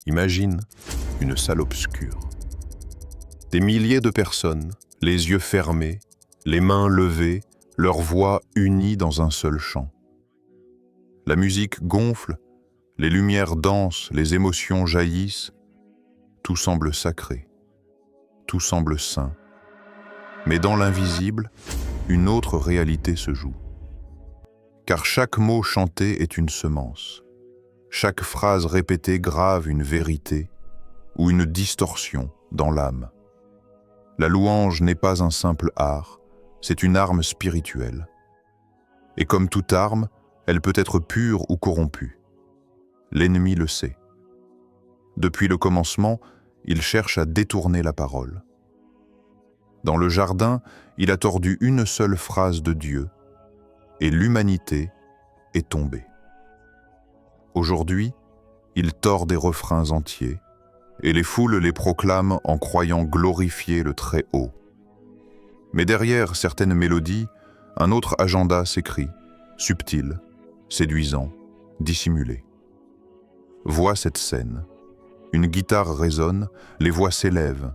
Imagine une salle obscure. Des milliers de personnes, les yeux fermés, les mains levées, leurs voix unies dans un seul chant. La musique gonfle, les lumières dansent, les émotions jaillissent. Tout semble sacré, tout semble saint. Mais dans l'invisible, une autre réalité se joue. Car chaque mot chanté est une semence. Chaque phrase répétée grave une vérité ou une distorsion dans l'âme. La louange n'est pas un simple art, c'est une arme spirituelle. Et comme toute arme, elle peut être pure ou corrompue. L'ennemi le sait. Depuis le commencement, il cherche à détourner la parole. Dans le jardin, il a tordu une seule phrase de Dieu, et l'humanité est tombée. Aujourd'hui, il tord des refrains entiers, et les foules les proclament en croyant glorifier le Très-Haut. Mais derrière certaines mélodies, un autre agenda s'écrit, subtil, séduisant, dissimulé. Vois cette scène. Une guitare résonne, les voix s'élèvent,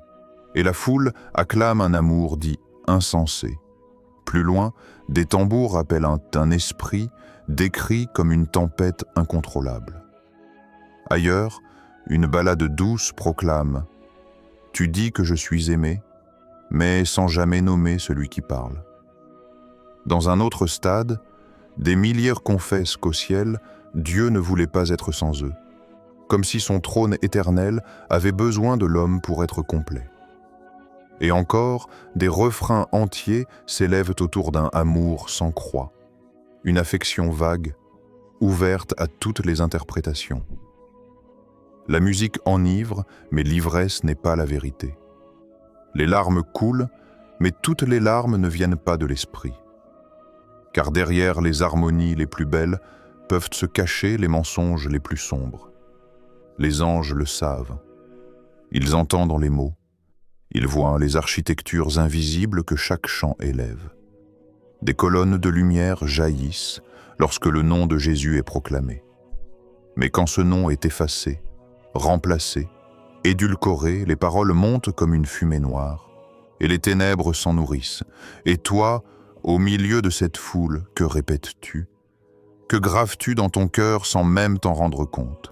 et la foule acclame un amour dit insensé. Plus loin, des tambours appellent un esprit décrit comme une tempête incontrôlable. Ailleurs, une ballade douce proclame « Tu dis que je suis aimé, mais sans jamais nommer celui qui parle. » Dans un autre stade, des milliers confessent qu'au ciel, Dieu ne voulait pas être sans eux, comme si son trône éternel avait besoin de l'homme pour être complet. Et encore, des refrains entiers s'élèvent autour d'un amour sans croix, une affection vague, ouverte à toutes les interprétations. La musique enivre, mais l'ivresse n'est pas la vérité. Les larmes coulent, mais toutes les larmes ne viennent pas de l'esprit. Car derrière les harmonies les plus belles peuvent se cacher les mensonges les plus sombres. Les anges le savent. Ils entendent les mots. Ils voient les architectures invisibles que chaque chant élève. Des colonnes de lumière jaillissent lorsque le nom de Jésus est proclamé. Mais quand ce nom est effacé, remplacé, édulcoré, les paroles montent comme une fumée noire, et les ténèbres s'en nourrissent. Et toi, au milieu de cette foule, que répètes-tu? Que graves-tu dans ton cœur sans même t'en rendre compte?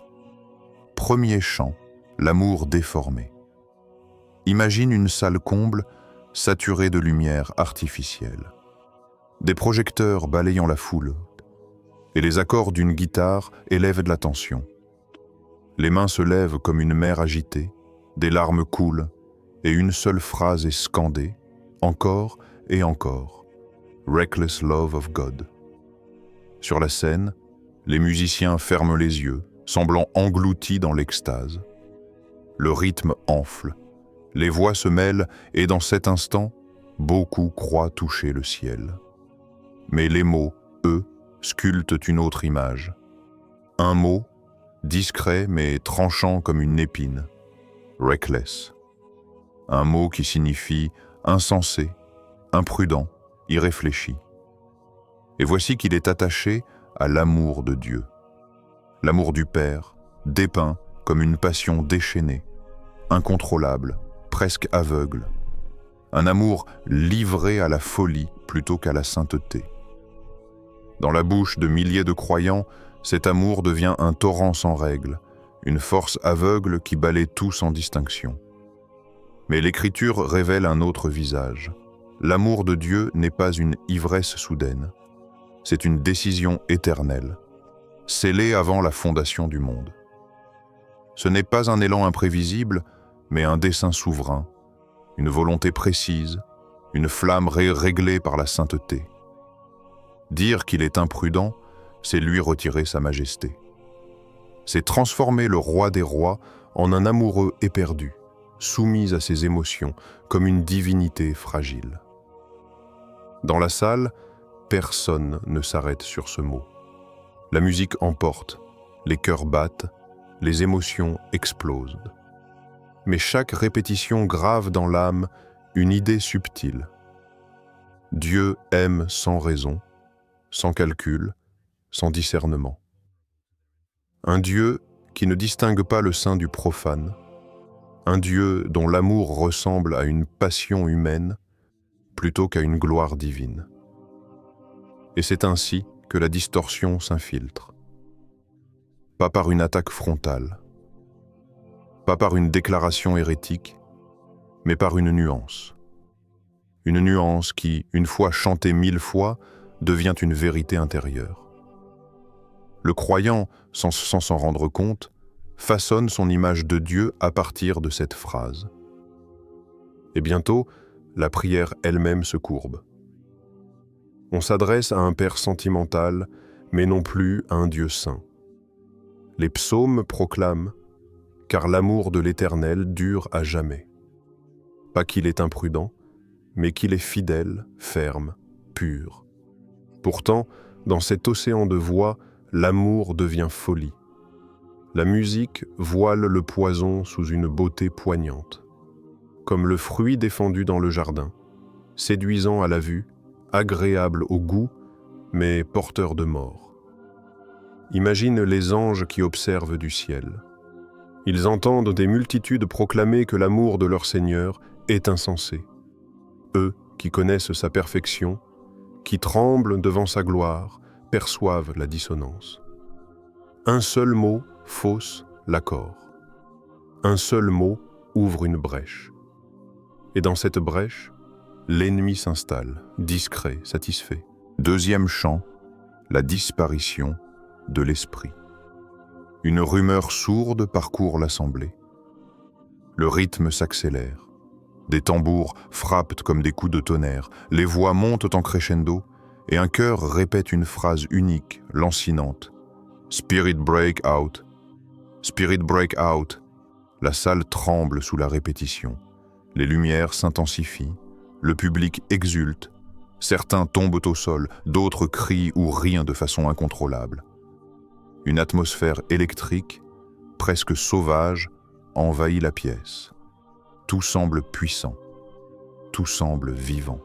Premier chant, l'amour déformé. Imagine une salle comble, saturée de lumière artificielle. Des projecteurs balayant la foule, et les accords d'une guitare élèvent de la tension. Les mains se lèvent comme une mer agitée, des larmes coulent, et une seule phrase est scandée, encore et encore. Reckless love of God. Sur la scène, les musiciens ferment les yeux, semblant engloutis dans l'extase. Le rythme enfle, les voix se mêlent et dans cet instant, beaucoup croient toucher le ciel. Mais les mots, eux, sculptent une autre image. Un mot, discret mais tranchant comme une épine. Reckless. Un mot qui signifie insensé, imprudent, irréfléchi. Et voici qu'il est attaché à l'amour de Dieu. L'amour du Père, dépeint comme une passion déchaînée, incontrôlable, presque aveugle. Un amour livré à la folie plutôt qu'à la sainteté. Dans la bouche de milliers de croyants, cet amour devient un torrent sans règle, une force aveugle qui balaie tout sans distinction. Mais l'Écriture révèle un autre visage. L'amour de Dieu n'est pas une ivresse soudaine, c'est une décision éternelle, scellée avant la fondation du monde. Ce n'est pas un élan imprévisible, mais un dessein souverain, une volonté précise, une flamme réglée par la sainteté. Dire qu'il est imprudent, c'est lui retirer sa majesté. C'est transformer le roi des rois en un amoureux éperdu, soumis à ses émotions comme une divinité fragile. Dans la salle, personne ne s'arrête sur ce mot. La musique emporte, les cœurs battent, les émotions explosent. Mais chaque répétition grave dans l'âme une idée subtile. Dieu aime sans raison, sans calcul, sans discernement. Un Dieu qui ne distingue pas le saint du profane, un Dieu dont l'amour ressemble à une passion humaine plutôt qu'à une gloire divine. Et c'est ainsi que la distorsion s'infiltre. Pas par une attaque frontale, pas par une déclaration hérétique, mais par une nuance. Une nuance qui, une fois chantée 1000 fois, devient une vérité intérieure. Le croyant, sans s'en rendre compte, façonne son image de Dieu à partir de cette phrase. Et bientôt, la prière elle-même se courbe. On s'adresse à un Père sentimental, mais non plus à un Dieu saint. Les psaumes proclament « Car l'amour de l'Éternel dure à jamais ». Pas qu'il est imprudent, mais qu'il est fidèle, ferme, pur. Pourtant, dans cet océan de voix, l'amour devient folie. La musique voile le poison sous une beauté poignante. Comme le fruit défendu dans le jardin, séduisant à la vue, agréable au goût, mais porteur de mort. Imagine les anges qui observent du ciel. Ils entendent des multitudes proclamer que l'amour de leur Seigneur est insensé. Eux qui connaissent sa perfection, qui tremblent devant sa gloire, perçoivent la dissonance. Un seul mot fausse l'accord. Un seul mot ouvre une brèche. Et dans cette brèche, l'ennemi s'installe, discret, satisfait. Deuxième chant, la disparition de l'esprit. Une rumeur sourde parcourt l'assemblée. Le rythme s'accélère. Des tambours frappent comme des coups de tonnerre, les voix montent en crescendo, et un chœur répète une phrase unique, lancinante. « Spirit break out ! Spirit break out !» La salle tremble sous la répétition. Les lumières s'intensifient, le public exulte. Certains tombent au sol, d'autres crient ou rient de façon incontrôlable. Une atmosphère électrique, presque sauvage, envahit la pièce. Tout semble puissant, tout semble vivant.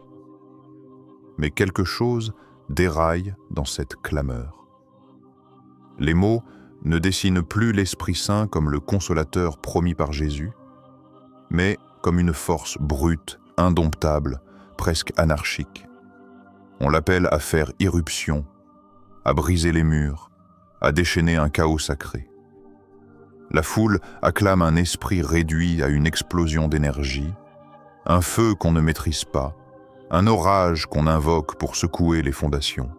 Mais quelque chose déraille dans cette clameur. Les mots ne dessinent plus l'Esprit Saint comme le consolateur promis par Jésus, mais comme une force brute, indomptable, presque anarchique. On l'appelle à faire irruption, à briser les murs, à déchaîner un chaos sacré. La foule acclame un esprit réduit à une explosion d'énergie, un feu qu'on ne maîtrise pas, un orage qu'on invoque pour secouer les fondations.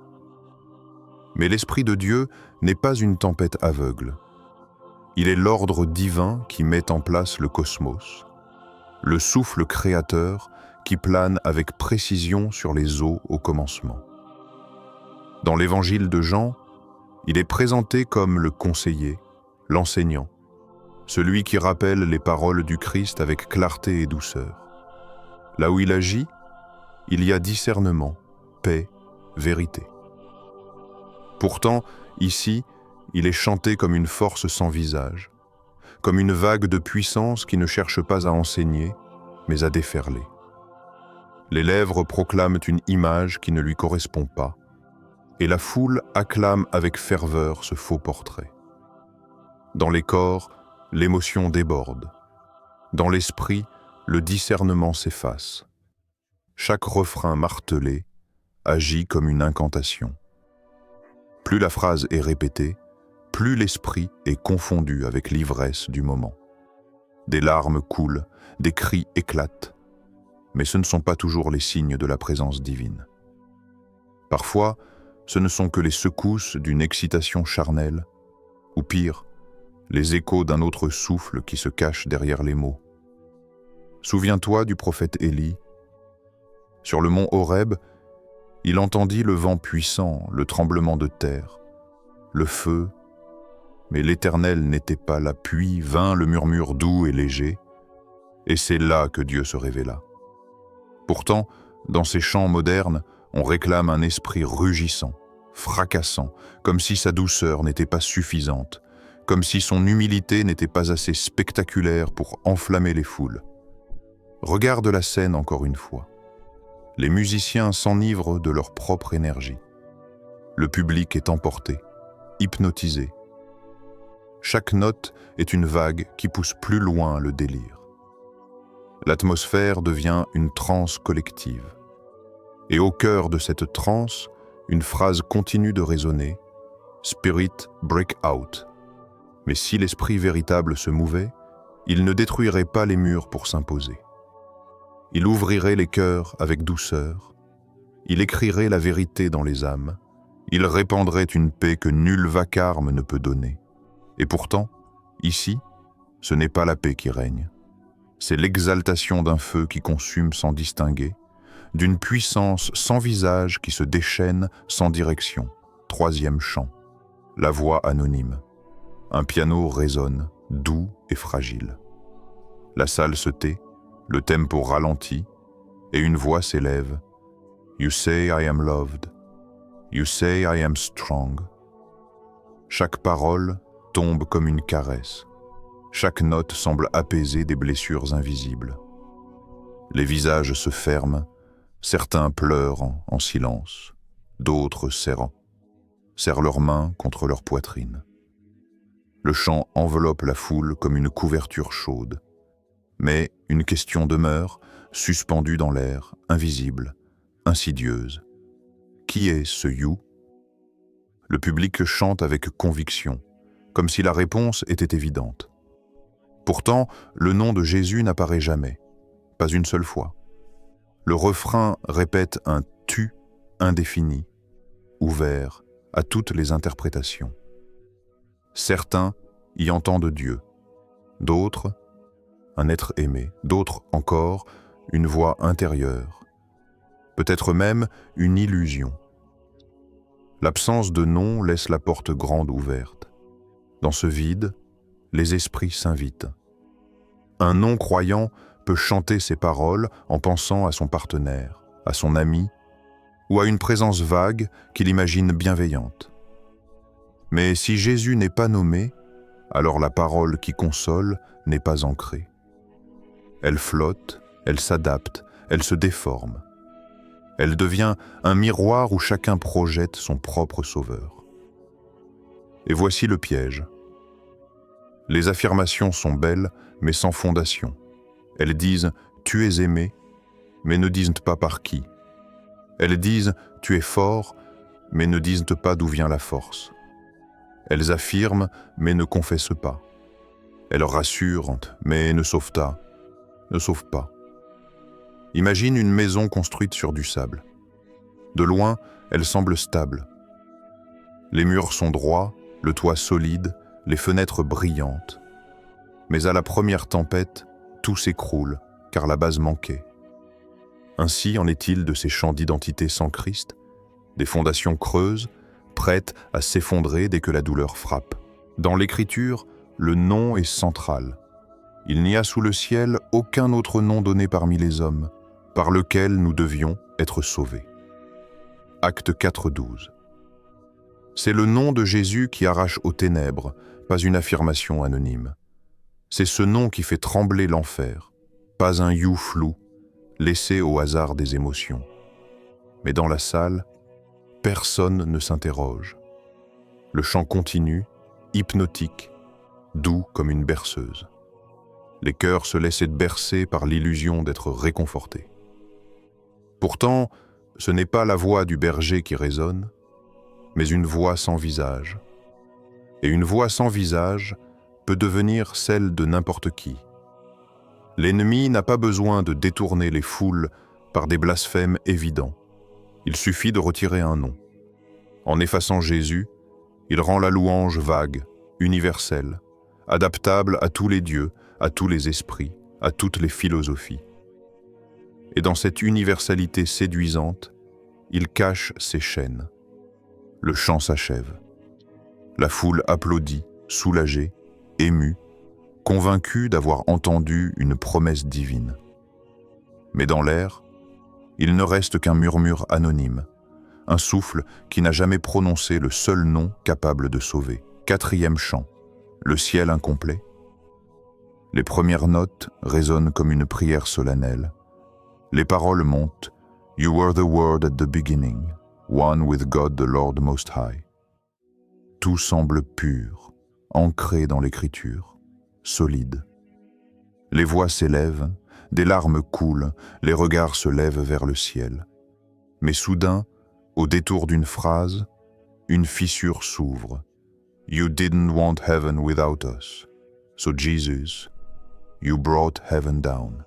Mais l'Esprit de Dieu n'est pas une tempête aveugle. Il est l'ordre divin qui met en place le cosmos, le souffle créateur qui plane avec précision sur les eaux au commencement. Dans l'Évangile de Jean, il est présenté comme le conseiller, l'enseignant, celui qui rappelle les paroles du Christ avec clarté et douceur. Là où il agit, il y a discernement, paix, vérité. Pourtant, ici, il est chanté comme une force sans visage, comme une vague de puissance qui ne cherche pas à enseigner, mais à déferler. Les lèvres proclament une image qui ne lui correspond pas, et la foule acclame avec ferveur ce faux portrait. Dans les corps, l'émotion déborde. Dans l'esprit, le discernement s'efface. Chaque refrain martelé agit comme une incantation. Plus la phrase est répétée, plus l'esprit est confondu avec l'ivresse du moment. Des larmes coulent, des cris éclatent, mais ce ne sont pas toujours les signes de la présence divine. Parfois, ce ne sont que les secousses d'une excitation charnelle, ou pire, les échos d'un autre souffle qui se cache derrière les mots. Souviens-toi du prophète Élie. Sur le mont Horeb, il entendit le vent puissant, le tremblement de terre, le feu, mais l'Éternel n'était pas là, puis vint le murmure doux et léger, et c'est là que Dieu se révéla. Pourtant, dans ces chants modernes, on réclame un esprit rugissant, fracassant, comme si sa douceur n'était pas suffisante, comme si son humilité n'était pas assez spectaculaire pour enflammer les foules. Regarde la scène encore une fois. Les musiciens s'enivrent de leur propre énergie. Le public est emporté, hypnotisé. Chaque note est une vague qui pousse plus loin le délire. L'atmosphère devient une transe collective. Et au cœur de cette transe, une phrase continue de résonner, « Spirit break out ». Mais si l'esprit véritable se mouvait, il ne détruirait pas les murs pour s'imposer. Il ouvrirait les cœurs avec douceur, il écrirait la vérité dans les âmes, il répandrait une paix que nul vacarme ne peut donner. Et pourtant, ici, ce n'est pas la paix qui règne. C'est l'exaltation d'un feu qui consume sans distinguer, d'une puissance sans visage qui se déchaîne sans direction. Troisième chant, la voix anonyme. Un piano résonne, doux et fragile. La salle se tait, le tempo ralentit, et une voix s'élève. You say I am loved. You say I am strong. Chaque parole tombe comme une caresse. Chaque note semble apaiser des blessures invisibles. Les visages se ferment, certains pleurent en silence, d'autres serrent leurs mains contre leur poitrine. Le chant enveloppe la foule comme une couverture chaude. Mais une question demeure, suspendue dans l'air, invisible, insidieuse. Qui est ce You? Le public chante avec conviction, comme si la réponse était évidente. Pourtant, le nom de Jésus n'apparaît jamais, pas une seule fois. Le refrain répète un « tu » indéfini, ouvert à toutes les interprétations. Certains y entendent Dieu, d'autres, un être aimé, d'autres encore, une voix intérieure, peut-être même une illusion. L'absence de nom laisse la porte grande ouverte. Dans ce vide, les esprits s'invitent. Un non-croyant peut chanter ses paroles en pensant à son partenaire, à son ami, ou à une présence vague qu'il imagine bienveillante. Mais si Jésus n'est pas nommé, alors la parole qui console n'est pas ancrée. Elle flotte, elle s'adapte, elle se déforme. Elle devient un miroir où chacun projette son propre sauveur. Et voici le piège. Les affirmations sont belles, mais sans fondation. Elles disent « tu es aimé », mais ne disent pas par qui. Elles disent « tu es fort », mais ne disent pas d'où vient la force. Elles affirment, mais ne confessent pas. Elles rassurent, mais ne sauvent pas. Imagine une maison construite sur du sable. De loin, elle semble stable. Les murs sont droits, le toit solide, les fenêtres brillantes. Mais à la première tempête, tout s'écroule, car la base manquait. Ainsi en est-il de ces champs d'identité sans Christ, des fondations creuses, prêtes à s'effondrer dès que la douleur frappe. Dans l'Écriture, le nom est central. Il n'y a sous le ciel aucun autre nom donné parmi les hommes, par lequel nous devions être sauvés. Acte 4:12. C'est le nom de Jésus qui arrache aux ténèbres, pas une affirmation anonyme. C'est ce nom qui fait trembler l'enfer, pas un you flou, laissé au hasard des émotions. Mais dans la salle, personne ne s'interroge. Le chant continue, hypnotique, doux comme une berceuse. Les cœurs se laissent bercer par l'illusion d'être réconfortés. Pourtant, ce n'est pas la voix du berger qui résonne, mais une voix sans visage. Et une voix sans visage peut devenir celle de n'importe qui. L'ennemi n'a pas besoin de détourner les foules par des blasphèmes évidents. Il suffit de retirer un nom. En effaçant Jésus, il rend la louange vague, universelle, adaptable à tous les dieux, à tous les esprits, à toutes les philosophies. Et dans cette universalité séduisante, il cache ses chaînes. Le chant s'achève. La foule applaudit, soulagée, émue, convaincue d'avoir entendu une promesse divine. Mais dans l'air, il ne reste qu'un murmure anonyme, un souffle qui n'a jamais prononcé le seul nom capable de sauver. Quatrième chant, le ciel incomplet. Les premières notes résonnent comme une prière solennelle. Les paroles montent. You were the word at the beginning, one with God the Lord Most High. Tout semble pur, ancré dans l'écriture, solide. Les voix s'élèvent, des larmes coulent, les regards se lèvent vers le ciel. Mais soudain, au détour d'une phrase, une fissure s'ouvre. You didn't want heaven without us. So Jesus, you brought heaven down.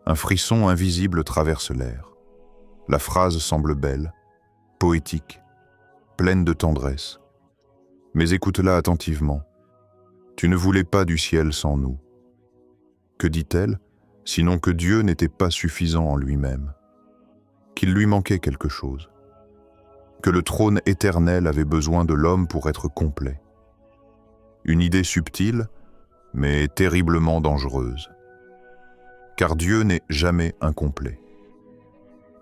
Un frisson invisible traverse l'air. La phrase semble belle, poétique, pleine de tendresse. Mais écoute-la attentivement. Tu ne voulais pas du ciel sans nous. Que dit-elle, sinon que Dieu n'était pas suffisant en lui-même, qu'il lui manquait quelque chose, que le trône éternel avait besoin de l'homme pour être complet. Une idée subtile, mais terriblement dangereuse. Car Dieu n'est jamais incomplet.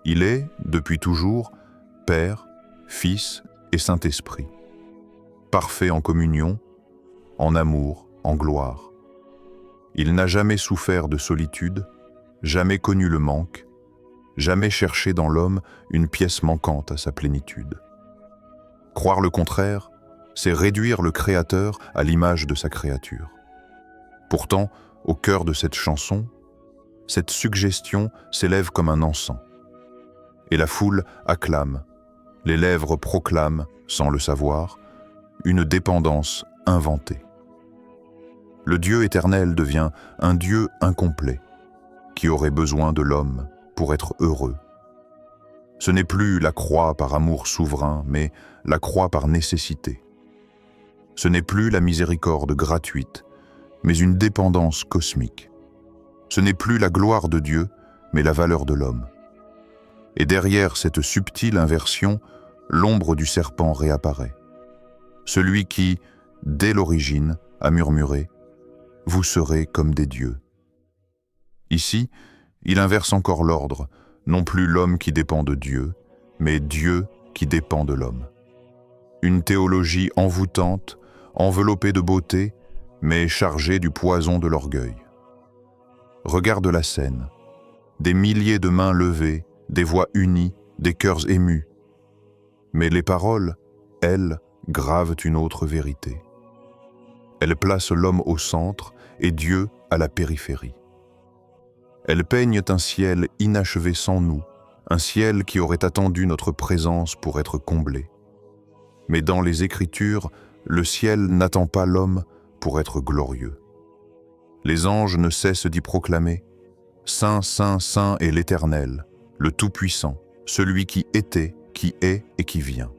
Il est, depuis toujours, Père, Fils et Saint-Esprit, parfait en communion, en amour, en gloire. Il n'a jamais souffert de solitude, jamais connu le manque, jamais cherché dans l'homme une pièce manquante à sa plénitude. Croire le contraire, c'est réduire le Créateur à l'image de sa créature. Pourtant, au cœur de cette chanson, cette suggestion s'élève comme un encens. Et la foule acclame, les lèvres proclament, sans le savoir, une dépendance inventée. Le Dieu éternel devient un Dieu incomplet, qui aurait besoin de l'homme pour être heureux. Ce n'est plus la croix par amour souverain, mais la croix par nécessité. Ce n'est plus la miséricorde gratuite, mais une dépendance cosmique. Ce n'est plus la gloire de Dieu, mais la valeur de l'homme. Et derrière cette subtile inversion, l'ombre du serpent réapparaît. Celui qui, dès l'origine, a murmuré « Vous serez comme des dieux ». Ici, il inverse encore l'ordre, non plus l'homme qui dépend de Dieu, mais Dieu qui dépend de l'homme. Une théologie envoûtante, enveloppée de beauté, mais chargée du poison de l'orgueil. Regarde la scène, des milliers de mains levées, des voix unies, des cœurs émus. Mais les paroles, elles, gravent une autre vérité. Elles placent l'homme au centre et Dieu à la périphérie. Elles peignent un ciel inachevé sans nous, un ciel qui aurait attendu notre présence pour être comblé. Mais dans les Écritures, le ciel n'attend pas l'homme pour être glorieux. Les anges ne cessent d'y proclamer « Saint, Saint, Saint est l'Éternel, le Tout-Puissant, celui qui était, qui est et qui vient. »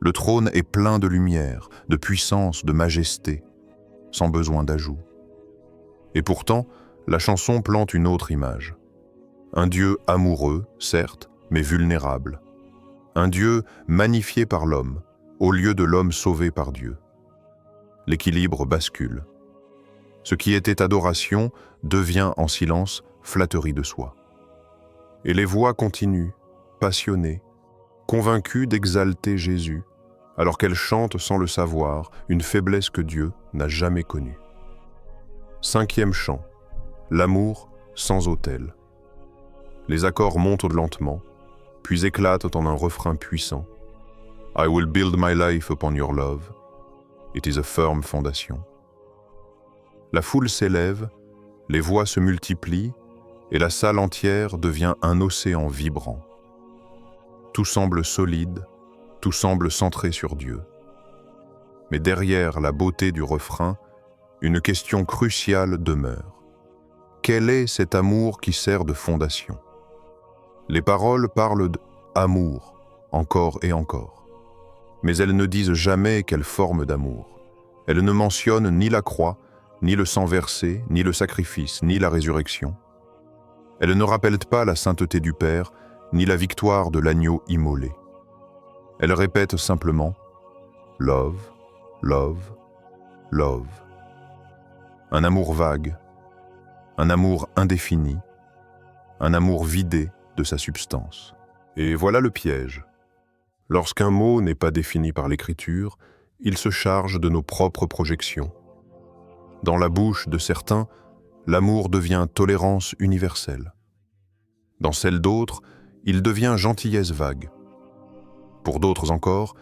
Le trône est plein de lumière, de puissance, de majesté, sans besoin d'ajout. Et pourtant, la chanson plante une autre image. Un Dieu amoureux, certes, mais vulnérable. Un Dieu magnifié par l'homme, au lieu de l'homme sauvé par Dieu. L'équilibre bascule. Ce qui était adoration devient en silence flatterie de soi. Et les voix continuent, passionnées, convaincues d'exalter Jésus, alors qu'elles chantent sans le savoir une faiblesse que Dieu n'a jamais connue. 5e chant, l'amour sans autel. Les accords montent lentement, puis éclatent en un refrain puissant. I will build my life upon your love. It is a firm foundation. La foule s'élève, les voix se multiplient, et la salle entière devient un océan vibrant. Tout semble solide, tout semble centré sur Dieu. Mais derrière la beauté du refrain, une question cruciale demeure. Quel est cet amour qui sert de fondation? Les paroles parlent d'amour, encore et encore. Mais elles ne disent jamais quelle forme d'amour. Elles ne mentionnent ni la croix, ni le sang versé, ni le sacrifice, ni la résurrection. Elles ne rappellent pas la sainteté du Père, ni la victoire de l'agneau immolé. Elles répètent simplement « Love, love, love ». Un amour vague, un amour indéfini, un amour vidé de sa substance. Et voilà le piège. Lorsqu'un mot n'est pas défini par l'écriture, il se charge de nos propres projections. Dans la bouche de certains, l'amour devient tolérance universelle. Dans celle d'autres, il devient gentillesse vague. Pour d'autres encore,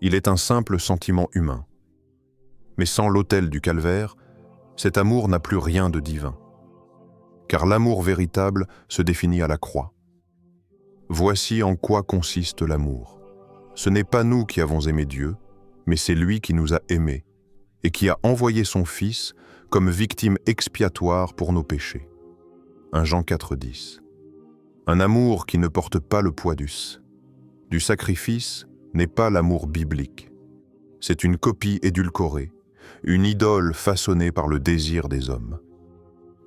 il est un simple sentiment humain. Mais sans l'autel du calvaire, cet amour n'a plus rien de divin. Car l'amour véritable se définit à la croix. Voici en quoi consiste l'amour. Ce n'est pas nous qui avons aimé Dieu, mais c'est lui qui nous a aimés et qui a envoyé son Fils comme victime expiatoire pour nos péchés. 1 Jean 4,10. Un amour qui ne porte pas le poids du sacrifice n'est pas l'amour biblique. C'est une copie édulcorée, une idole façonnée par le désir des hommes.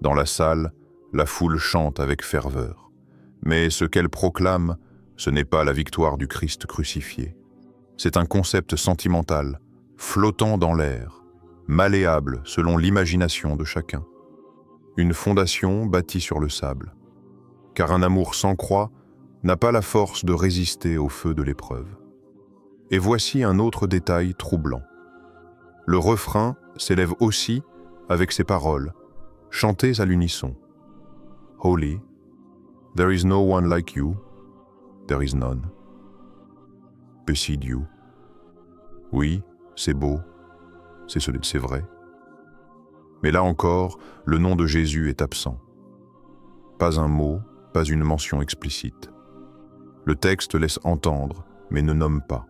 Dans la salle, la foule chante avec ferveur. Mais ce qu'elle proclame, ce n'est pas la victoire du Christ crucifié. C'est un concept sentimental, flottant dans l'air, malléable selon l'imagination de chacun. Une fondation bâtie sur le sable. Car un amour sans croix n'a pas la force de résister au feu de l'épreuve. Et voici un autre détail troublant. Le refrain s'élève aussi avec ces paroles, chantées à l'unisson. Holy, there is no one like you, there is none. Beside you. Oui, c'est beau, c'est vrai. Mais là encore, le nom de Jésus est absent. Pas un mot, pas une mention explicite. Le texte laisse entendre, mais ne nomme pas.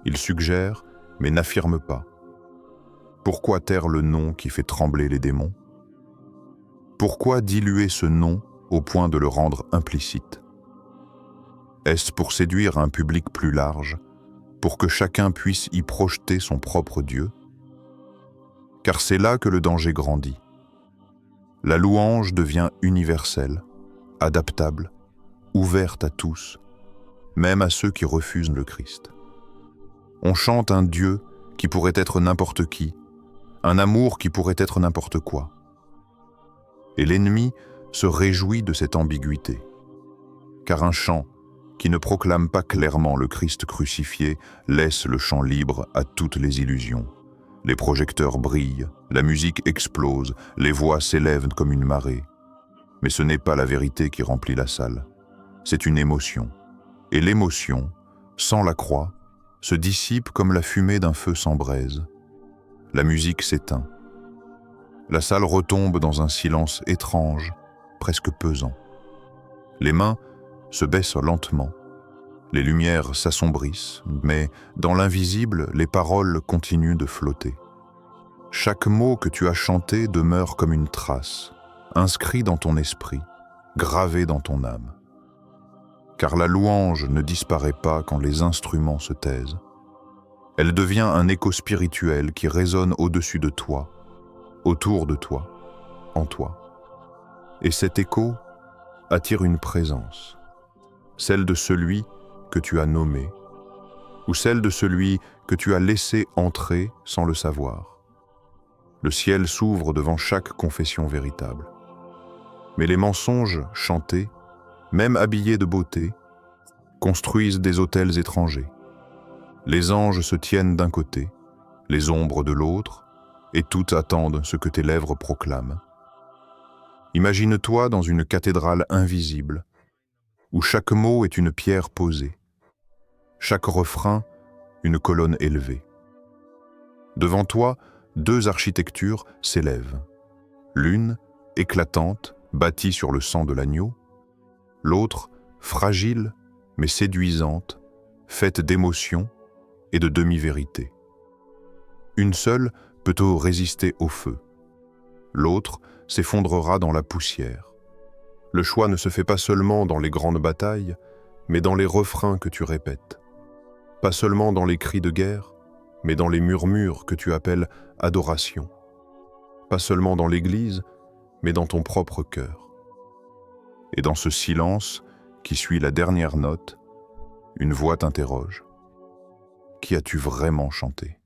Il suggère, mais n'affirme pas. Pourquoi taire le nom qui fait trembler les démons? Pourquoi diluer ce nom au point de le rendre implicite? Est-ce pour séduire un public plus large, pour que chacun puisse y projeter son propre Dieu? Car c'est là que le danger grandit. La louange devient universelle, adaptable, ouverte à tous, même à ceux qui refusent le Christ. On chante un Dieu qui pourrait être n'importe qui, un amour qui pourrait être n'importe quoi. Et l'ennemi se réjouit de cette ambiguïté, car un chant qui ne proclame pas clairement le Christ crucifié laisse le champ libre à toutes les illusions. Les projecteurs brillent, la musique explose, les voix s'élèvent comme une marée. Mais ce n'est pas la vérité qui remplit la salle, c'est une émotion. Et l'émotion, sans la croix, se dissipe comme la fumée d'un feu sans braise. La musique s'éteint. La salle retombe dans un silence étrange, presque pesant. Les mains se baissent lentement. Les lumières s'assombrissent, mais dans l'invisible, les paroles continuent de flotter. Chaque mot que tu as chanté demeure comme une trace, inscrit dans ton esprit, gravé dans ton âme. Car la louange ne disparaît pas quand les instruments se taisent. Elle devient un écho spirituel qui résonne au-dessus de toi, autour de toi, en toi. Et cet écho attire une présence, celle de celui que tu as nommé, ou celle de celui que tu as laissé entrer sans le savoir. Le ciel s'ouvre devant chaque confession véritable. Mais les mensonges chantés, même habillés de beauté, construisent des autels étrangers. Les anges se tiennent d'un côté, les ombres de l'autre, et toutes attendent ce que tes lèvres proclament. Imagine-toi dans une cathédrale invisible, où chaque mot est une pierre posée, chaque refrain une colonne élevée. Devant toi, deux architectures s'élèvent. L'une, éclatante, bâtie sur le sang de l'agneau, l'autre, fragile mais séduisante, faite d'émotions et de demi-vérités. Une seule peut résister au feu, l'autre s'effondrera dans la poussière. Le choix ne se fait pas seulement dans les grandes batailles, mais dans les refrains que tu répètes. Pas seulement dans les cris de guerre, mais dans les murmures que tu appelles adoration. Pas seulement dans l'église, mais dans ton propre cœur. Et dans ce silence qui suit la dernière note, une voix t'interroge. Qui as-tu vraiment chanté ?